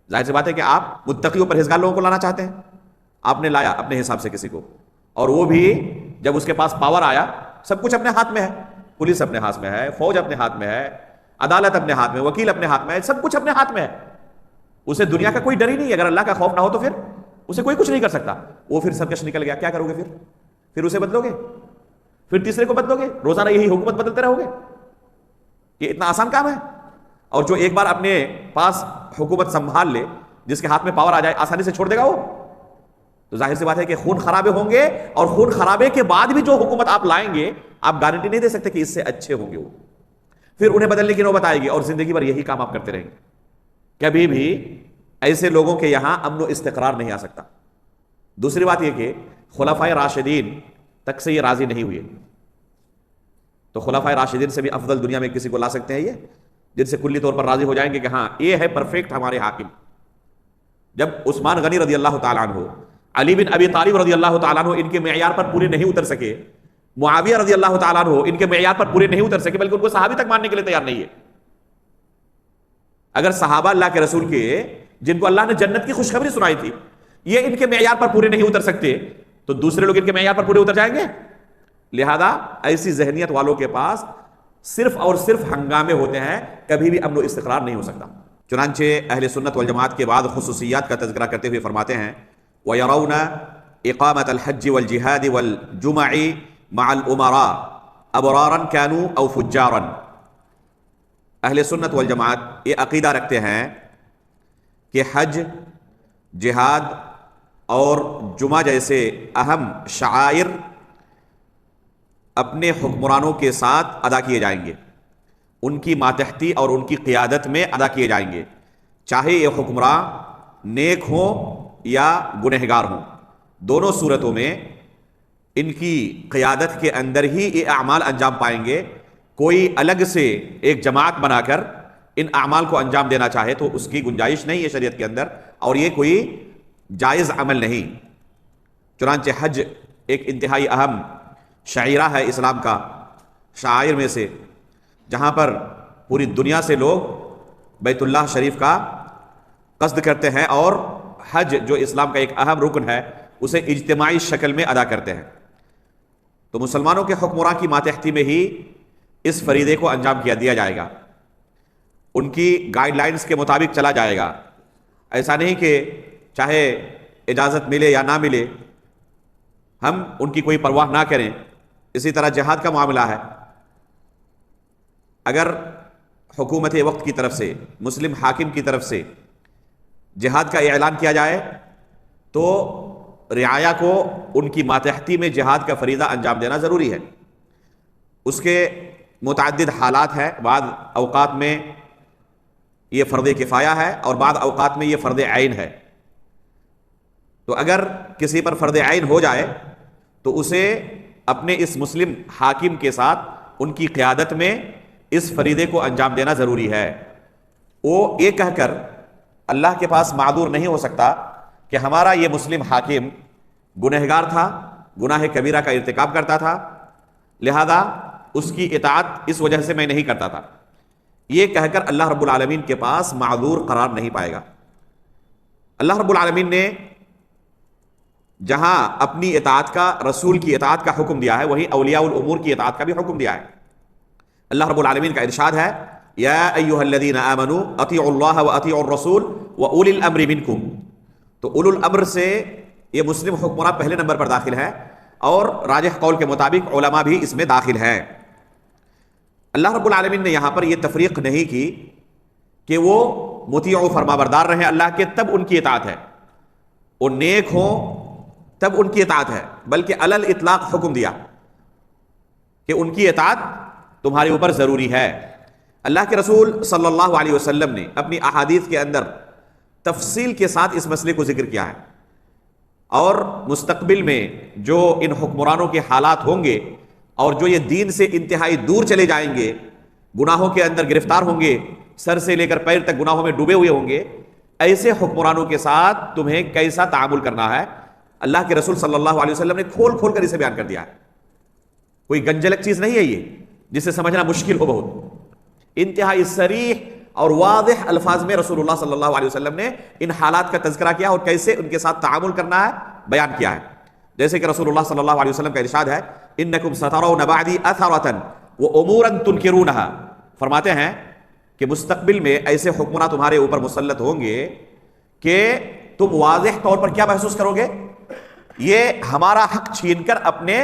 ظاہر سی بات ہے کہ آپ متقی و پرہیزگار لوگوں کو لانا چاہتے ہیں، آپ نے لایا اپنے حساب سے کسی کو، اور وہ بھی جب اس کے پاس پاور آیا، سب کچھ اپنے ہاتھ میں ہے، پولیس اپنے ہاتھ میں ہے، فوج اپنے ہاتھ میں ہے، عدالت اپنے ہاتھ میں، وکیل اپنے ہاتھ میں ہے، سب کچھ اپنے ہاتھ میں ہے، اسے دنیا کا کوئی ڈر ہی نہیں. اگر اللہ کا خوف نہ ہو تو پھر اسے کوئی کچھ نہیں کر سکتا. وہ پھر سرکش نکل گیا، کیا کرو گے پھر اسے بدلو گے، پھر تیسرے کو بدلو گے، روزانہ یہی حکومت بدلتے رہو گے؟ یہ اتنا آسان کام ہے؟ اور جو ایک بار اپنے پاس حکومت سنبھال لے، جس کے ہاتھ میں پاور آ جائے، آسانی سے چھوڑ دے گا وہ؟ تو ظاہر سی بات ہے کہ خون خرابے ہوں گے، اور خون خرابے کے بعد بھی جو حکومت آپ لائیں گے، آپ گارنٹی نہیں دے سکتے کہ اس سے اچھے ہوں گے وہ. پھر انہیں بدلنے کی نوبت آئے گی، اور زندگی بھر یہی کام آپ کرتے رہیں گے. کبھی بھی ایسے لوگوں کے یہاں امن و استقرار نہیں آ سکتا. دوسری بات یہ کہ خلفائے راشدین تک سے یہ راضی نہیں ہوئے، تو خلفائے راشدین سے بھی افضل دنیا میں کسی کو لا سکتے ہیں یہ، جن سے کلی طور پر راضی ہو جائیں گے کہ ہاں یہ ہے پرفیکٹ ہمارے حاکم. جب عثمان غنی رضی اللہ تعالیٰ عنہ، علی بن ابی طالب رضی اللہ تعالیٰ عنہ ان کے معیار پر پورے نہیں اتر سکے، معاویہ رضی اللہ تعالیٰ عنہ ان کے معیار پر پورے نہیں اتر سکے، بلکہ ان کو صحابی تک ماننے کے لیے تیار نہیں ہے. اگر صحابہ اللہ کے رسول کے، جن کو اللہ نے جنت کی خوشخبری سنائی تھی، یہ ان کے معیار پر پورے نہیں اتر سکتے، تو دوسرے لوگ ان کے معیار پر پورے اتر جائیں گے؟ لہذا ایسی ذہنیت والوں کے پاس صرف اور صرف ہنگامے ہوتے ہیں، کبھی بھی امن و استقرار نہیں ہو سکتا. چنانچہ اہل سنت والجماعت کے بعد خصوصیات کا تذکرہ کرتے ہوئے فرماتے ہیں وَيَرَوْنَ إِقَامَةَ الْحَجِّ وَالْجِهَادِ وَالْجُمَعِ مَعَ الْأُمَرَاءِ أَبْرَارًا كَانُوا أَوْ فُجَّارًا. اہل سنت والجماعت یہ عقیدہ رکھتے ہیں کہ حج، جہاد اور جمعہ جیسے اہم شعائر اپنے حکمرانوں کے ساتھ ادا کیے جائیں گے، ان کی ماتحتی اور ان کی قیادت میں ادا کیے جائیں گے، چاہے یہ حکمراں نیک ہوں یا گنہگار ہوں. دونوں صورتوں میں ان کی قیادت کے اندر ہی یہ اعمال انجام پائیں گے. کوئی الگ سے ایک جماعت بنا کر ان اعمال کو انجام دینا چاہے تو اس کی گنجائش نہیں ہے شریعت کے اندر، اور یہ کوئی جائز عمل نہیں. چنانچہ حج ایک انتہائی اہم شعیرہ ہے اسلام کا، شعائر میں سے، جہاں پر پوری دنیا سے لوگ بیت اللہ شریف کا قصد کرتے ہیں، اور حج جو اسلام کا ایک اہم رکن ہے اسے اجتماعی شکل میں ادا کرتے ہیں. تو مسلمانوں کے حکمراں کی ماتحتی میں ہی اس فریضے کو انجام دیا جائے گا، ان کی گائیڈ لائنز کے مطابق چلا جائے گا. ایسا نہیں کہ چاہے اجازت ملے یا نہ ملے ہم ان کی کوئی پرواہ نہ کریں. اسی طرح جہاد کا معاملہ ہے، اگر حکومت وقت کی طرف سے، مسلم حاکم کی طرف سے جہاد کا اعلان کیا جائے تو رعایا کو ان کی ماتحتی میں جہاد کا فریضہ انجام دینا ضروری ہے. اس کے متعدد حالات ہیں، بعض اوقات میں یہ فرض کفایہ ہے اور بعض اوقات میں یہ فرض عین ہے. تو اگر کسی پر فرض عین ہو جائے تو اسے اپنے اس مسلم حاکم کے ساتھ ان کی قیادت میں اس فریضے کو انجام دینا ضروری ہے. وہ یہ کہہ کر اللہ کے پاس معذور نہیں ہو سکتا کہ ہمارا یہ مسلم حاکم گنہگار تھا، گناہ کبیرہ کا ارتکاب کرتا تھا، لہذا اس کی اطاعت اس وجہ سے میں نہیں کرتا تھا. یہ کہہ کر اللہ رب العالمین کے پاس معذور قرار نہیں پائے گا. اللہ رب العالمین نے جہاں اپنی اطاعت کا، رسول کی اطاعت کا حکم دیا ہے، وہیں اولیاء الامور کی اطاعت کا بھی حکم دیا ہے. اللہ رب العالمین کا ارشاد ہے یا ایھا الذین آمنوا اطیعوا اللہ واطیعوا الرسول واولی الامر منکم. تو اولو الامر سے یہ مسلم حکمراں پہلے نمبر پر داخل ہے، اور راجح قول کے مطابق علماء بھی اس میں داخل ہیں. اللہ رب العالمین نے یہاں پر یہ تفریق نہیں کی کہ وہ مطیع و فرما بردار رہیں اللہ کے تب ان کی اطاعت ہے، وہ نیک ہوں تب ان کی اطاعت ہے، بلکہ علی الاطلاق حکم دیا کہ ان کی اطاعت تمہارے اوپر ضروری ہے. اللہ کے رسول صلی اللہ علیہ وسلم نے اپنی احادیث کے اندر تفصیل کے ساتھ اس مسئلے کو ذکر کیا ہے، اور مستقبل میں جو ان حکمرانوں کے حالات ہوں گے اور جو یہ دین سے انتہائی دور چلے جائیں گے، گناہوں کے اندر گرفتار ہوں گے، سر سے لے کر پیر تک گناہوں میں ڈوبے ہوئے ہوں گے، ایسے حکمرانوں کے ساتھ تمہیں کیسا تعامل کرنا ہے، اللہ کے رسول صلی اللہ علیہ وسلم نے کھول کھول کر اسے بیان کر دیا ہے. کوئی گنجلک چیز نہیں ہے یہ جسے سمجھنا مشکل ہو. بہت انتہائی صریح اور واضح الفاظ میں رسول اللہ صلی اللہ علیہ وسلم نے ان حالات کا تذکرہ کیا اور کیسے ان کے ساتھ تعامل کرنا ہے بیان کیا ہے. جیسے کہ رسول اللہ صلی اللہ علیہ وسلم کا ارشاد ہے انکم سترون بعدی اثرۃ وامورا تنکرونها، فرماتے ہیں کہ مستقبل میں ایسے حکمراں تمہارے اوپر مسلط ہوں گے کہ تم واضح طور پر کیا محسوس کرو گے، یہ ہمارا حق چھین کر اپنے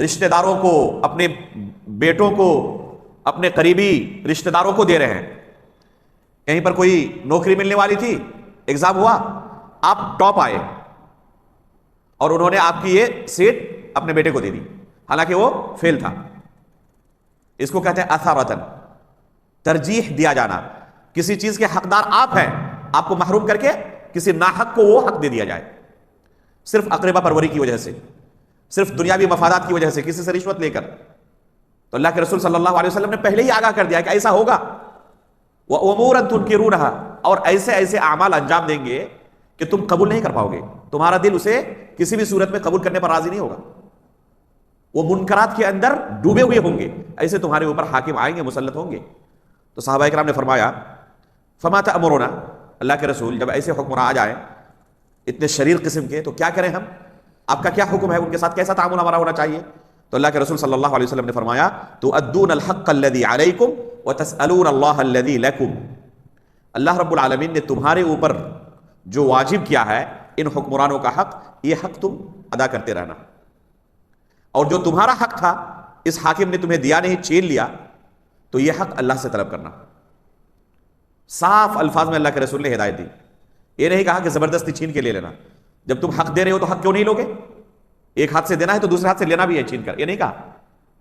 رشتہ داروں کو، اپنے بیٹوں کو، اپنے قریبی رشتہ داروں کو دے رہے ہیں. کہیں پر کوئی نوکری ملنے والی تھی، ایگزام ہوا، آپ ٹاپ آئے اور انہوں نے آپ کی یہ سیٹ اپنے بیٹے کو دے دی حالانکہ وہ فیل تھا. اس کو کہتے ہیں اثارتن، ترجیح دیا جانا. کسی چیز کے حقدار آپ ہیں، آپ کو محروم کر کے کسی ناحق کو وہ حق دے دیا جائے، صرف اقربا پروری کی وجہ سے، صرف دنیاوی مفادات کی وجہ سے، کسی سے رشوت لے کر. تو اللہ کے رسول صلی اللہ علیہ وسلم نے پہلے ہی آگاہ کر دیا کہ ایسا ہوگا. وَأُمُورًا تُنْكِرُونَهَا، اور ایسے ایسے اعمال انجام دیں گے کہ تم قبول نہیں کر پاؤ گے، تمہارا دل اسے کسی بھی صورت میں قبول کرنے پر راضی نہیں ہوگا. وہ منکرات کے اندر ڈوبے ہوئے ہوں گے، ایسے تمہارے اوپر حاکم آئیں گے، مسلط ہوں گے. تو صحابہ کرام نے فرمایا فما تأمرنا، اللہ کے رسول جب ایسے حکمراں آ جائیں اتنے شریر قسم کے تو کیا کریں ہم، آپ کا کیا حکم ہے، ان کے ساتھ کیسا تعامل ہمارا ہونا چاہیے. تو اللہ کے رسول صلی اللہ علیہ وسلم نے فرمایا تؤدون الحق الذی علیکم وتسألون اللہ الذی لکم، اللہ رب العالمین نے تمہارے اوپر جو واجب کیا ہے ان حکمرانوں کا حق، یہ حق تم ادا کرتے رہنا، اور جو تمہارا حق تھا اس حاکم نے تمہیں دیا نہیں، چھین لیا، تو یہ حق اللہ سے طلب کرنا. صاف الفاظ میں اللہ کے رسول نے ہدایت دی. یہ نہیں کہا کہ زبردستی چھین کے لے لینا، جب تم حق دے رہے ہو تو حق کیوں نہیں لوگے، ایک ہاتھ سے دینا ہے تو دوسرے ہاتھ سے لینا بھی ہے چھین کر، یہ نہیں کہا،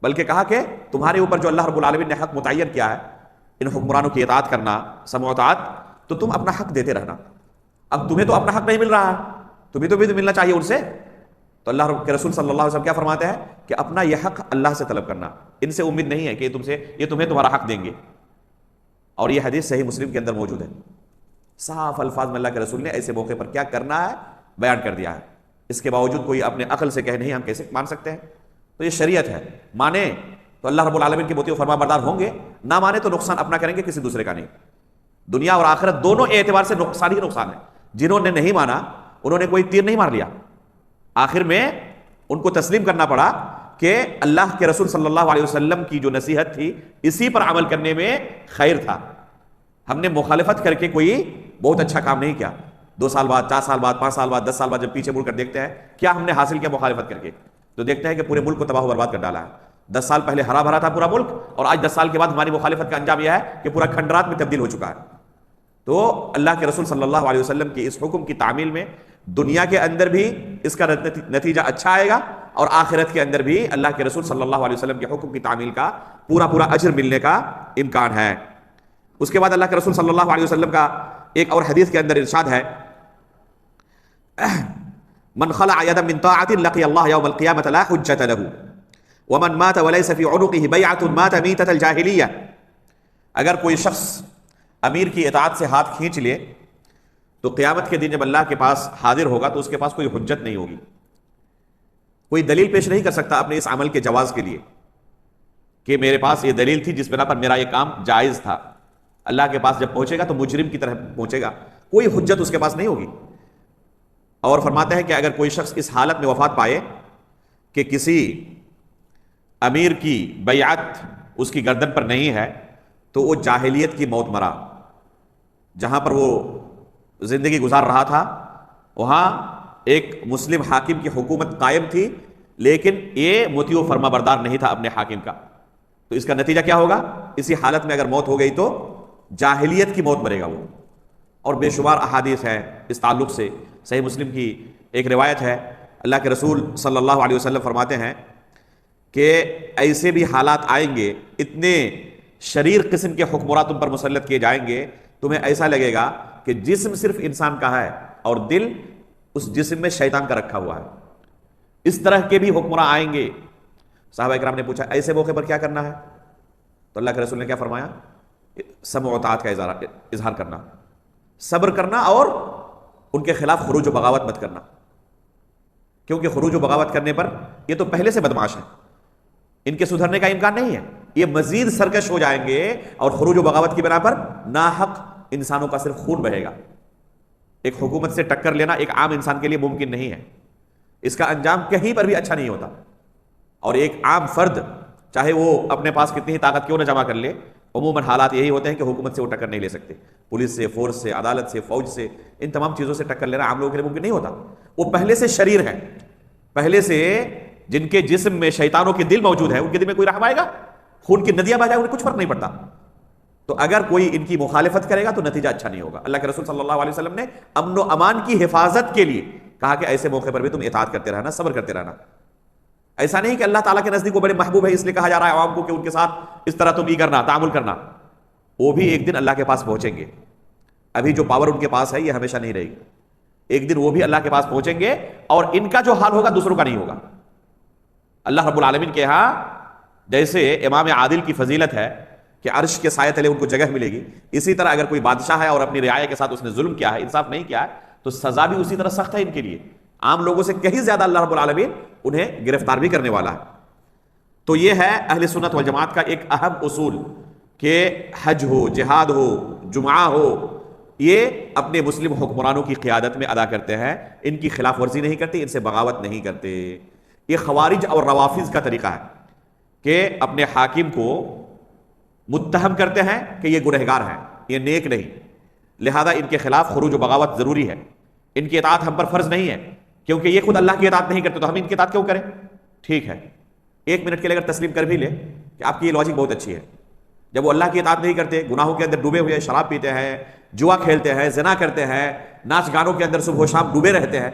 بلکہ کہا کہ تمہارے اوپر جو اللہ رب العالمین نے حق متعین کیا ہے ان حکمرانوں کی اطاعت کرنا، سمع و اطاعت، تو تم اپنا حق دیتے رہنا. اب تمہیں تو اپنا حق نہیں مل رہا ہے، تمہیں تو بھی ملنا چاہیے ان سے. تو اللہ کے رسول صلی اللہ علیہ وسلم کیا فرماتے ہیں کہ اپنا یہ حق اللہ سے طلب کرنا، ان سے امید نہیں ہے کہ یہ تمہیں تمہارا حق دیں گے. اور یہ حدیث صحیح مسلم کے اندر موجود ہے. صاف الفاظ میں اللہ کے رسول نے ایسے موقع پر کیا کرنا ہے بیان کر دیا ہے. اس کے باوجود کوئی اپنے عقل سے کہے نہیں ہم کیسے مان سکتے ہیں، تو یہ شریعت ہے، مانے تو اللہ رب العالمین کے مطیع و فرما بردار ہوں گے، نہ مانے تو نقصان اپنا کریں گے، کسی دوسرے کا نہیں. دنیا اور آخرت دونوں اعتبار سے نقصان ہی نقصان ہے. جنہوں نے نہیں مانا انہوں نے کوئی تیر نہیں مار لیا، آخر میں ان کو تسلیم کرنا پڑا کہ اللہ کے رسول صلی اللہ علیہ وسلم کی جو نصیحت تھی اسی پر عمل کرنے میں خیر تھا. ہم نے مخالفت کر کے کوئی بہت اچھا کام نہیں کیا. 2 سال بعد، 4 سال بعد، 5 سال بعد، 10 سال بعد جب پیچھے مڑ کر دیکھتے ہیں کیا ہم نے حاصل کیا مخالفت کر کے، تو دیکھتے ہیں کہ پورے ملک کو تباہ و برباد کر ڈالا ہے. 10 سال پہلے ہرا بھرا تھا پورا ملک، اور آج 10 سال کے بعد ہماری مخالفت کا انجام یہ ہے کہ پورا کھنڈرات میں تبدیل ہو چکا ہے. تو اللہ کے رسول صلی اللہ علیہ وسلم کے اس حکم کی تعمیل میں دنیا کے اندر بھی اس کا نتیجہ اچھا آئے گا، اور آخرت کے اندر بھی اللہ کے رسول صلی اللہ علیہ وسلم کے حکم کی تعمیل کا پورا اجر ملنے کا امکان ہے. اس کے بعد اللہ کے رسول صلی اللہ علیہ وسلم کا ایک اور حدیث کے اندر ارشاد ہے من خلع يدا من طاعة لقي الله يوم القيامة لا حجة له ومن مات وليس في عنقه بيعة مات ميتة الجاهلية. اگر کوئی شخص امیر کی اطاعت سے ہاتھ کھینچ لے تو قیامت کے دن جب اللہ کے پاس حاضر ہوگا تو اس کے پاس کوئی حجت نہیں ہوگی، کوئی دلیل پیش نہیں کر سکتا اپنے اس عمل کے جواز کے لیے کہ میرے پاس یہ دلیل تھی جس بنا پر میرا یہ کام جائز تھا. اللہ کے پاس جب پہنچے گا تو مجرم کی طرح پہنچے گا، کوئی حجت اس کے پاس نہیں ہوگی. اور فرماتے ہیں کہ اگر کوئی شخص اس حالت میں وفات پائے کہ کسی امیر کی بیعت اس کی گردن پر نہیں ہے تو وہ جاہلیت کی موت مرا. جہاں پر وہ زندگی گزار رہا تھا وہاں ایک مسلم حاکم کی حکومت قائم تھی، لیکن یہ مطیع و فرما بردار نہیں تھا اپنے حاکم کا. تو اس کا نتیجہ کیا ہوگا، اسی حالت میں اگر موت ہو گئی تو جاہلیت کی موت مرے گا وہ. اور بے شمار احادیث ہیں اس تعلق سے. صحیح مسلم کی ایک روایت ہے، اللہ کے رسول صلی اللہ علیہ وسلم فرماتے ہیں کہ ایسے بھی حالات آئیں گے، اتنے شریر قسم کے حکمراں تم پر مسلط کیے جائیں گے، تمہیں ایسا لگے گا کہ جسم صرف انسان کا ہے اور دل اس جسم میں شیطان کا رکھا ہوا ہے. اس طرح کے بھی حکمراں آئیں گے. صحابہ کرام نے پوچھا ایسے موقع پر کیا کرنا ہے، تو اللہ کے رسول نے کیا فرمایا، سمع و اطاعت کا اظہار کرنا، صبر کرنا، اور ان کے خلاف خروج و بغاوت مت کرنا. کیونکہ خروج و بغاوت کرنے پر یہ تو پہلے سے بدمعاش ہیں، ان کے سدھرنے کا امکان نہیں ہے. یہ مزید سرکش ہو جائیں گے اور خروج و بغاوت کی بنا پر ناحق انسانوں کا صرف خون بہے گا. ایک حکومت سے ٹکر لینا ایک عام انسان کے لیے ممکن نہیں ہے، اس کا انجام کہیں پر بھی اچھا نہیں ہوتا. اور ایک عام فرد چاہے وہ اپنے پاس کتنی ہی طاقت کیوں نہ جمع کر لے، عموماً حالات یہی ہوتے ہیں کہ حکومت سے وہ ٹکر نہیں لے سکتے. پولیس سے، فورس سے، عدالت سے، فوج سے، ان تمام چیزوں سے ٹکر لینا عام لوگوں کے لیے ممکن نہیں ہوتا. وہ پہلے سے شریر ہیں، پہلے سے جن کے جسم میں شیطانوں کے دل موجود ہے، ان کے دل میں کوئی رحم آئے گا؟ خون کی ندیاں بہہ جائیں، انہیں کچھ فرق نہیں پڑتا. تو اگر کوئی ان کی مخالفت کرے گا تو نتیجہ اچھا نہیں ہوگا. اللہ کے رسول صلی اللہ علیہ وسلم نے امن و امان کی حفاظت کے لیے کہا کہ ایسے موقع پر بھی تم اطاعت کرتے رہنا، صبر کرتے رہنا. ایسا نہیں کہ اللہ تعالیٰ کے نزدیک وہ بڑے محبوب ہے اس لیے کہا جا رہا ہے عوام کو کہ ان کے ساتھ اس طرح تم یہ کرنا، تعامل کرنا. وہ بھی ایک دن اللہ کے پاس پہنچیں گے. ابھی جو پاور ان کے پاس ہے یہ ہمیشہ نہیں رہے گی. ایک دن وہ بھی اللہ کے پاس پہنچیں گے اور ان کا جو حال ہوگا دوسروں کا نہیں ہوگا. اللہ رب العالمین کے ہاں جیسے امام عادل کی فضیلت ہے کہ عرش کے سائے تلے ان کو جگہ ملے گی، اسی طرح اگر کوئی بادشاہ ہے اور اپنی رعایا کے ساتھ اس نے ظلم کیا ہے، انصاف نہیں کیا ہے، تو سزا بھی اسی طرح سخت ہے ان کے لیے. عام لوگوں سے کہیں زیادہ اللہ رب العالمین انہیں گرفتار بھی کرنے والا ہے. تو یہ ہے اہل سنت والجماعت کا ایک اہم اصول کہ حج ہو، جہاد ہو، جمعہ ہو، یہ اپنے مسلم حکمرانوں کی قیادت میں ادا کرتے ہیں. ان کی خلاف ورزی نہیں کرتے، ان سے بغاوت نہیں کرتے. یہ خوارج اور روافض کا طریقہ ہے کہ اپنے حاکم کو متہم کرتے ہیں کہ یہ گنہگار ہیں، یہ نیک نہیں، لہذا ان کے خلاف خروج و بغاوت ضروری ہے. ان کی اطاعت ہم پر فرض نہیں ہے کیونکہ یہ خود اللہ کی اطاعت نہیں کرتے، تو ہم ان کی اطاعت کیوں کریں؟ ٹھیک ہے، ایک منٹ کے لیے اگر تسلیم کر بھی لے کہ آپ کی یہ لاجک بہت اچھی ہے. جب وہ اللہ کی اطاعت نہیں کرتے، گناہوں کے اندر ڈوبے ہوئے، شراب پیتے ہیں، جوا کھیلتے ہیں، زنا کرتے ہیں، ناچ گانوں کے اندر صبح و شام ڈوبے رہتے ہیں،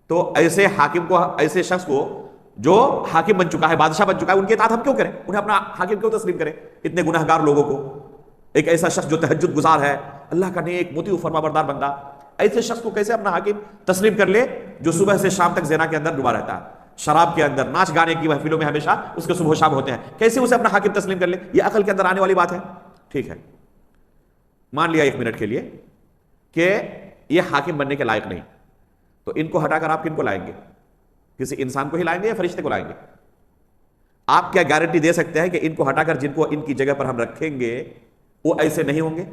تو ایسے حاکم کو، ایسے شخص کو جو حاکم بن چکا ہے، بادشاہ بن چکا ہے، ان کی اطاعت ہم کیوں کریں؟ انہیں اپنا حاکم کیوں تسلیم کریں؟ اتنے گناہ گار لوگوں کو. ایک ایسا شخص جو تہجد گزار ہے، اللہ کا نیک مطیع فرما بردار بندہ، ایسے شخص کو کیسے اپنا حاکم تسلیم کر لے جو صبح سے شام تک زنا کے اندر ڈوبا رہتا ہے، شراب کے اندر، ناچ گانے کی محفلوں میں ہمیشہ اس کے صبح و شام ہوتے ہیں؟ کیسے اسے اپنا حاکم تسلیم کر لے؟ یہ عقل کے اندر آنے والی بات ہے؟ ٹھیک ہے، مان لیا ایک منٹ کے لیے کہ یہ حاکم بننے کے لائق نہیں، تو ان کو ہٹا کر آپ کن کو لائیں گے؟ کسی انسان کو ہی لائیں گے یا فرشتے کو لائیں گے؟ آپ کیا گارنٹی دے سکتے ہیں کہ ان کو ہٹا کر جن کو ان کی جگہ پر ہم رکھیں گے وہ ایسے نہیں ہوں گے؟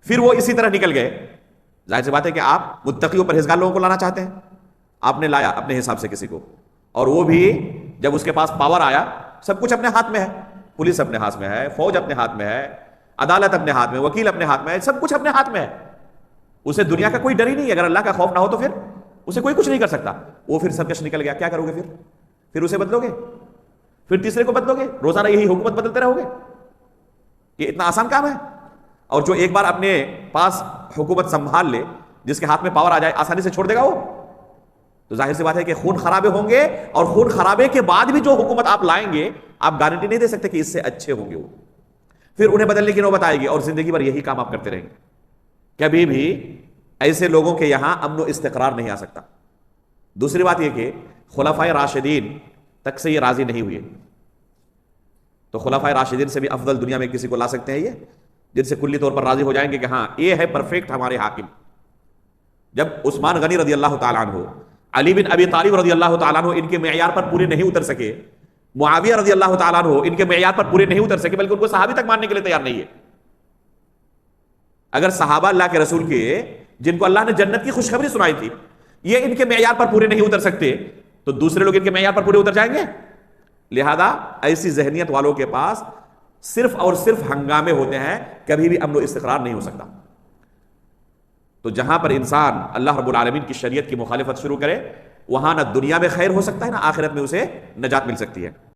پھر وہ اسی طرح نکل گئے. ظاہر سی بات ہے کہ آپ متقی و پرہیزگار لوگوں کو لانا چاہتے ہیں. آپ نے لایا اپنے حساب سے کسی کو، اور وہ بھی جب اس کے پاس پاور آیا، سب کچھ اپنے ہاتھ میں ہے، پولیس اپنے ہاتھ میں ہے، فوج اپنے ہاتھ میں ہے، عدالت اپنے ہاتھ میں، وکیل اپنے ہاتھ میں ہے، سب کچھ اپنے ہاتھ میں ہے. اسے دنیا کا کوئی ڈر ہی نہیں ہے. اگر اللہ کا خوف نہ ہو تو پھر اسے کوئی کچھ نہیں کر سکتا. وہ پھر سرکش نکل گیا، کیا کرو گے پھر اسے بدلو گے؟ پھر تیسرے کو بدلو گے؟ روزانہ یہی حکومت بدلتے رہو گے؟ یہ اتنا آسان کام ہے؟ اور جو ایک بار اپنے پاس حکومت سنبھال لے، جس کے ہاتھ میں پاور آ جائے، آسانی سے چھوڑ دے گا وہ؟ تو ظاہر سی بات ہے کہ خون خرابے ہوں گے، اور خون خرابے کے بعد بھی جو حکومت آپ لائیں گے، آپ گارنٹی نہیں دے سکتے کہ اس سے اچھے ہوں گے وہ. پھر انہیں بدلنے کی نوبت آئے گی اور زندگی بھر یہی کام آپ کرتے رہیں گے. کبھی بھی ایسے لوگوں کے یہاں امن و استقرار نہیں آ سکتا. دوسری بات یہ کہ خلفائے راشدین تک سے یہ راضی نہیں ہوئے، تو خلفائے راشدین سے بھی افضل دنیا میں کسی کو لا سکتے ہیں یہ، جن سے کلی طور پر راضی ہو جائیں گے کہ ہاں یہ ہے پرفیکٹ ہمارے حاکم. جب عثمان غنی رضی اللہ تعالیٰ عنہ، علی بن ابی طالب رضی اللہ تعالیٰ عنہ ان کے معیار پر پورے نہیں اتر سکے، معاویہ رضی اللہ تعالیٰ عنہ ان کے معیار پر پورے نہیں اتر سکے، بلکہ ان کو صحابی تک ماننے کے لیے تیار نہیں ہے. اگر صحابہ اللہ کے رسول کے، جن کو اللہ نے جنت کی خوشخبری سنائی تھی، یہ ان کے معیار پر پورے نہیں اتر سکتے، تو دوسرے لوگ ان کے معیار پر پورے اتر جائیں گے؟ لہذا ایسی ذہنیت والوں کے پاس صرف اور صرف ہنگامے ہوتے ہیں، کبھی بھی امن و استقرار نہیں ہو سکتا. تو جہاں پر انسان اللہ رب العالمین کی شریعت کی مخالفت شروع کرے، وہاں نہ دنیا میں خیر ہو سکتا ہے، نہ آخرت میں اسے نجات مل سکتی ہے.